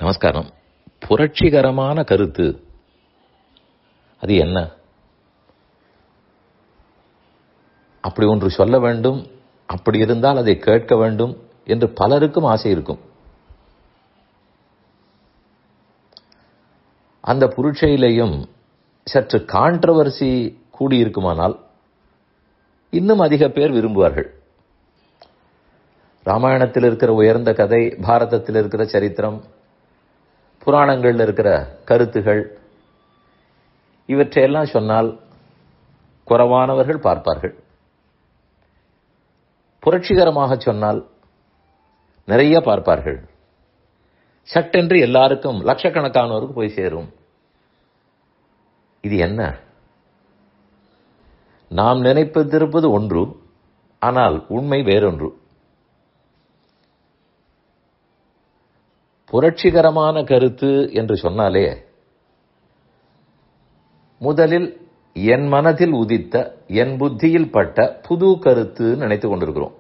நமஸ்காரம். புரட்சிகரமான கருத்து அது என்ன? அப்படி ஒன்று சொல்ல வேண்டும், அப்படி இருந்தால் அதை கேட்க வேண்டும் என்று பலருக்கும் ஆசை இருக்கும். அந்த புரட்சியிலேயும் சற்று கான்ட்ரவர்சி கூடியிருக்குமானால் இன்னும் அதிக பேர் விரும்புவார்கள். ராமாயணத்தில் இருக்கிற உயர்ந்த கதை, பாரதத்தில் இருக்கிற சரித்திரம், புராணங்களில் இருக்கிற கருத்துகள், இவற்றையெல்லாம் சொன்னால் குறைவானவர்கள் பார்ப்பார்கள். புரட்சிகரமாக சொன்னால் நிறைய பார்ப்பார்கள். சட்டென்று எல்லாருக்கும், லட்சக்கணக்கானோருக்கு போய் சேரும். இது என்ன? நாம் நினைப்பதிருப்பது ஒன்று, ஆனால் உண்மை வேறொன்று. புரட்சிகரமான கருத்து என்று சொன்னாலே முதலில் என் மனதில் உதித்த, என் புத்தியில் பட்ட புது கருத்து நினைத்துக் கொண்டிருக்கிறோம்.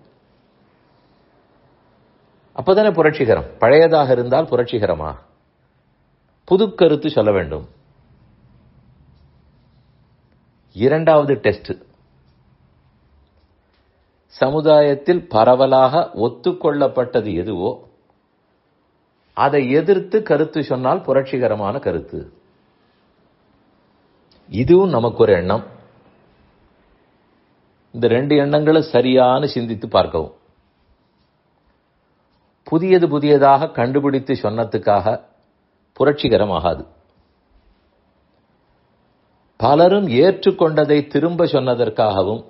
அப்பதானே புரட்சிகரம். பழையதாக இருந்தால் புரட்சிகரமா? புது கருத்து சொல்ல வேண்டும். இரண்டாவது டெஸ்ட், சமுதாயத்தில் பரவலாக ஒத்துக்கொள்ளப்பட்டது எதுவோ அதை எதிர்த்து கருத்து சொன்னால் புரட்சிகரமான கருத்து. இதுவும் நமக்கு ஒரு எண்ணம். இந்த ரெண்டு எண்ணங்களும் சரியான சிந்தித்து பார்க்கவும். புதியதாக கண்டுபிடித்து சொன்னதுக்காக புரட்சிகரமாகாது. பலரும் ஏற்றுக்கொண்டதை திரும்ப சொன்னதற்காகவும்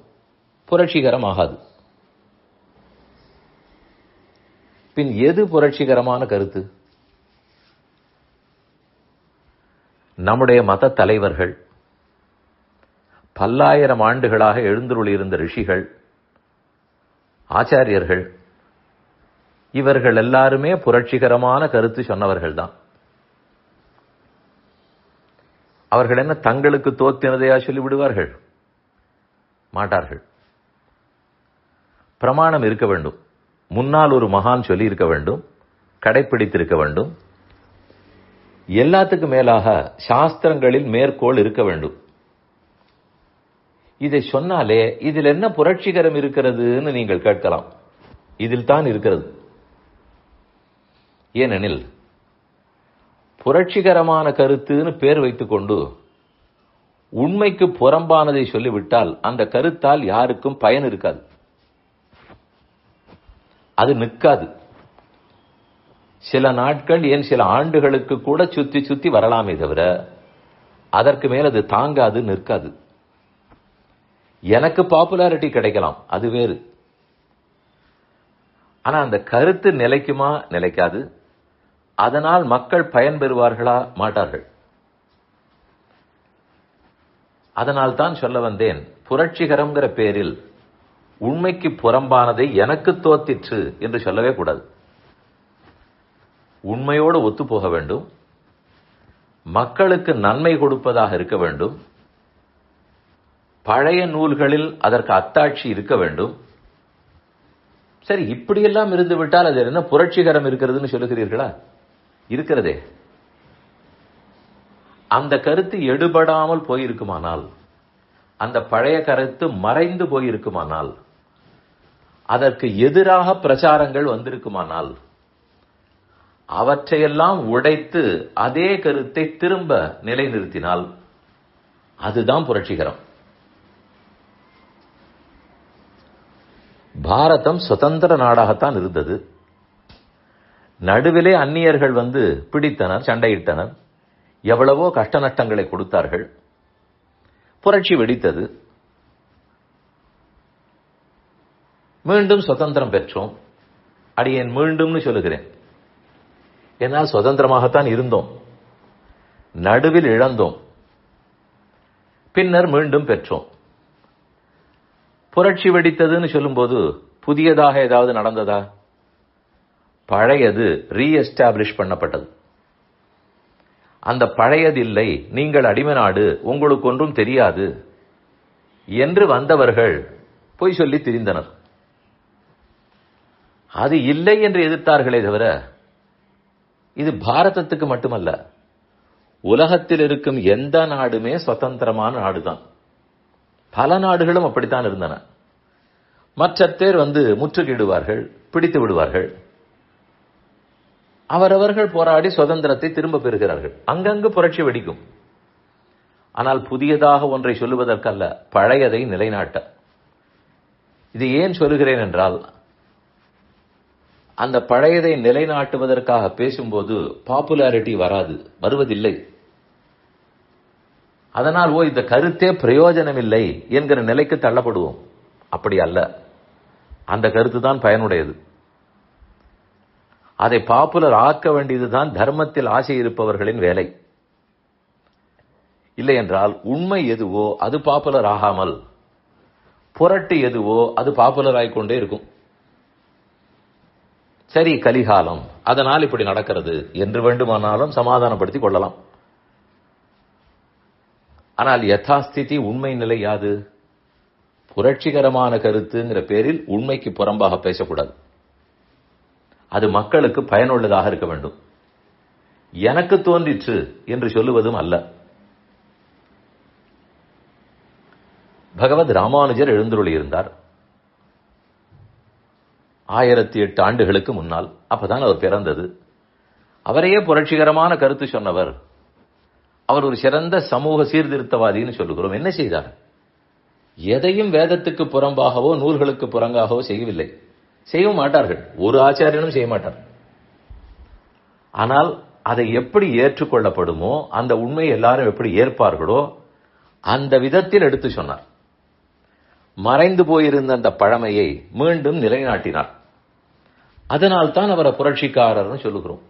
புரட்சிகரமாகாது. பின் எது புரட்சிகரமான கருத்து? நம்முடைய மத தலைவர்கள், பல்லாயிரம் ஆண்டுகளாக எழுந்தருளியிருந்த ரிஷிகள், ஆச்சாரியர்கள், இவர்கள் எல்லாருமே புரட்சிகரமான கருத்து சொன்னவர்கள்தான். அவர்கள் என்ன தங்களுக்கு தோத்தினதையா சொல்லிவிடுவார்கள்? மாட்டார்கள். பிரமாணம் இருக்க வேண்டும். முன்னால் ஒரு மகான் சொல்லி இருக்க வேண்டும், கடைப்பிடித்திருக்க வேண்டும். எல்லாத்துக்கும் மேலாக சாஸ்திரங்களில் மேற்கோள் இருக்க வேண்டும். இதை சொன்னாலே இதில் என்ன புரட்சிகரம் இருக்கிறதுன்னு நீங்கள் கேட்கலாம். இதில் தான் இருக்கிறது. ஏனெனில் புரட்சிகரமான கருத்துன்னு பேர் வைத்துக் கொண்டு உண்மைக்கு புறம்பானதை சொல்லிவிட்டால் அந்த கருத்தால் யாருக்கும் பயன் இருக்காது. அது நிற்காது. சில நாட்கள், ஏன் சில ஆண்டுகளுக்கு கூட சுத்தி சுத்தி வரலாமே தவிர அதற்கு மேல் அது தாங்காது, நிற்காது. எனக்கு பாப்புலாரிட்டி கிடைக்கலாம், அது வேறு. ஆனா அந்த கருத்து நிலைக்குமா? நிலைக்காது. அதனால் மக்கள் பயன்பெறுவார்களா? மாட்டார்கள். அதனால் தான் சொல்ல வந்தேன், புரட்சிகரம்ங்கிற பேரில் உண்மைக்கு புறம்பானதை எனக்கு தோத்திற்று என்று சொல்லவே கூடாது. உண்மையோடு ஒத்து போக வேண்டும். மக்களுக்கு நன்மை கொடுப்பதாக இருக்க வேண்டும். பழைய நூல்களில் அதற்கு அத்தாட்சி இருக்க வேண்டும். சரி, இப்படியெல்லாம் இருந்து விட்டால் அது என்ன புரட்சிகரம் இருக்கிறதுன்னு சொல்லுகிறீர்களா? இருக்கிறதே. அந்த கருத்து எடுபடாமல் போயிருக்குமானால், அந்த பழைய கருத்து மறைந்து போயிருக்குமானால், அதற்கு எதிராக பிரச்சாரங்கள் வந்திருக்குமானால், அவற்றையெல்லாம் உடைத்து அதே கருத்தை திரும்ப நிலைநிறுத்தினால் அதுதான் புரட்சிகரம். பாரதம் சுதந்திர நாடாகத்தான் இருந்தது. நடுவிலே அந்நியர்கள் வந்து பிடித்தனர், சண்டையிட்டனர், எவ்வளவோ கஷ்ட நஷ்டங்களை கொடுத்தார்கள். புரட்சி வெடித்தது. மீண்டும் சுதந்திரம் பெற்றோம். அடியேன் மீண்டும்னு சொல்லுகிறேன். ஏனால் சுதந்திரமாகத்தான் இருந்தோம், நடுவில் இழந்தோம், பின்னர் மீண்டும் பெற்றோம். புரட்சி வெடித்ததுன்னு சொல்லும்போது புதியதாக ஏதாவது நடந்ததா? பழையது ரீஎஸ்டாப்ளிஷ் பண்ணப்பட்டது. அந்த பழையது இல்லை, நீங்கள் அடிமை நாடு, உங்களுக்கு ஒன்றும் தெரியாது என்று வந்தவர்கள் பொய் சொல்லி திரிந்தனர். அது இல்லை என்று எதிர்த்தார்களே தவிர இது பாரதத்துக்கு மட்டுமல்ல, உலகத்தில் இருக்கும் எந்த நாடுமே சுதந்திரமான நாடுதான். பல நாடுகளும் அப்படித்தான் இருந்தன. மற்ற பேர் முற்றுகையிடுவார்கள், பிடித்து விடுவார்கள். அவரவர்கள் போராடி சுதந்திரத்தை திரும்ப பெறுகிறார்கள். அங்கங்கு புரட்சி வெடிக்கும். ஆனால் புதியதாக ஒன்றை சொல்லுவதற்கல்ல, பழையதை நிலைநாட்ட. இது ஏன் சொல்லுகிறேன் என்றால், அந்த பழையதை நிலைநாட்டுவதற்காக பேசும்போது பாப்புலாரிட்டி வருவதில்லை. அதனால் இந்த கருத்தே பிரயோஜனம் இல்லை என்கிற நிலைக்கு தள்ளப்படுவோம். அப்படி அல்ல, அந்த கருத்து தான் பயனுடையது. அதை பாப்புலர் ஆக்க வேண்டியதுதான் தர்மத்தில் ஆசை இருப்பவர்களின் வேலை. இல்லை என்றால் உண்மை எதுவோ அது பாப்புலர் ஆகாமல், புரட்டு எதுவோ அது பாப்புலர் ஆகிக்கொண்டே இருக்கும். சரி, கலிகாலம், அதனால் இப்படி நடக்கிறது என்று வேண்டுமானாலும் சமாதானப்படுத்திக் கொள்ளலாம். ஆனால் யதாஸ்திதி, உண்மை நிலை யாது? புரட்சிகரமான கருத்துங்கிற பேரில் உண்மைக்கு புறம்பாக பேசக்கூடாது. அது மக்களுக்கு பயனுள்ளதாக இருக்க வேண்டும். எனக்கு தோன்றிற்று என்று சொல்லுவதும் அல்ல. பகவத் ராமானுஜர் எழுந்தருளியிருந்தார் 1008 ஆண்டுகளுக்கு முன்னால். அப்பதான் அவர் பிறந்தது. அவரையே புரட்சிகரமான கருத்து சொன்னவர். அவர் ஒரு சிறந்த சமூக சீர்திருத்தவாதின்னு சொல்லுகிறோம். என்ன செய்தார்? எதையும் வேதத்துக்கு புறம்பாகவோ நூல்களுக்கு புறங்காகவோ செய்யவில்லை. செய்யவும் மாட்டார்கள். ஒரு ஆச்சாரியனும் செய்ய மாட்டார். ஆனால் அதை எப்படி ஏற்றுக்கொள்ளப்படுமோ, அந்த உண்மையை எல்லாரும் எப்படி ஏற்பார்களோ அந்த விதத்தில் எடுத்து சொன்னார். மறைந்து போயிருந்த அந்த பழமையை மீண்டும் நிலைநாட்டினார். அதனால் தான் அவரை புரட்சிக்காரர்னு சொல்லுகிறோம்.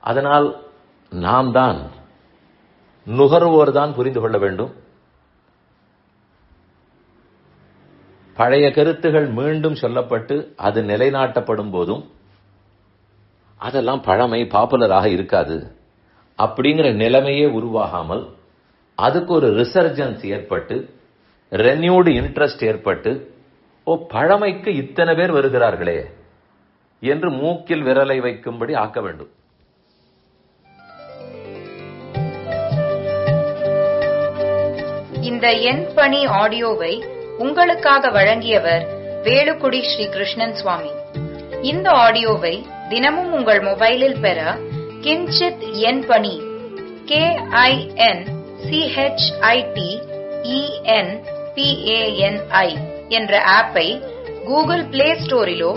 அதனால் நாம் தான், நுகர்வோர் தான் புரிந்து கொள்ள வேண்டும். பழைய கருத்துகள் மீண்டும் சொல்லப்பட்டு அது நிலைநாட்டப்படும் போதும் அதெல்லாம் பழமை, பாப்புலராக இருக்காது அப்படிங்கிற நிலைமையே உருவாகாமல், அதுக்கு ஒரு ரிசர்ஜன்ஸ் ஏற்பட்டு, ரெனியூடு இன்ட்ரெஸ்ட் ஏற்பட்டு, பழமைக்கு இத்தனை பேர் வருகிறார்களே என்று மூக்கில் விரலை வைக்கும்படி ஆக்க வேண்டும். இந்த என் பணி ஆடியோவை உங்களுக்காக வழங்கியவர் வேலுக்குடி ஸ்ரீ கிருஷ்ணன் சுவாமி. இந்த ஆடியோவை தினமும் உங்கள் மொபைலில் பெற கிஞ்சித் என் பணி KINCHITENPANI என்ற ஆப்பை கூகுள் பிளே ஸ்டோரிலோ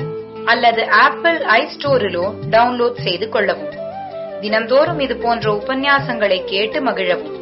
அல்லது ஆப்பிள் ஐ ஸ்டோரிலோ டவுன்லோட் செய்து கொள்ளவும். தினம்தோறும் இது போன்ற உபன்யாசங்களை கேட்டு மகிழவும்.